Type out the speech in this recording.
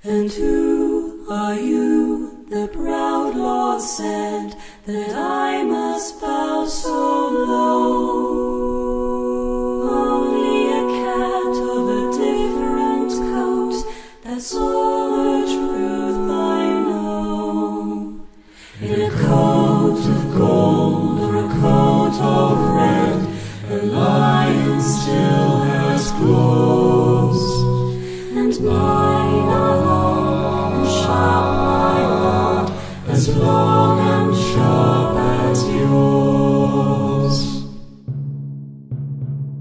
And who are you? The proud Lord said that I must bow so low. Only a cat of a different coat, that's all the truth I know. In a coat of gold or a coat of red, a lion still has claws, and mine are long and sharp, my lord, as long and sharp as yours.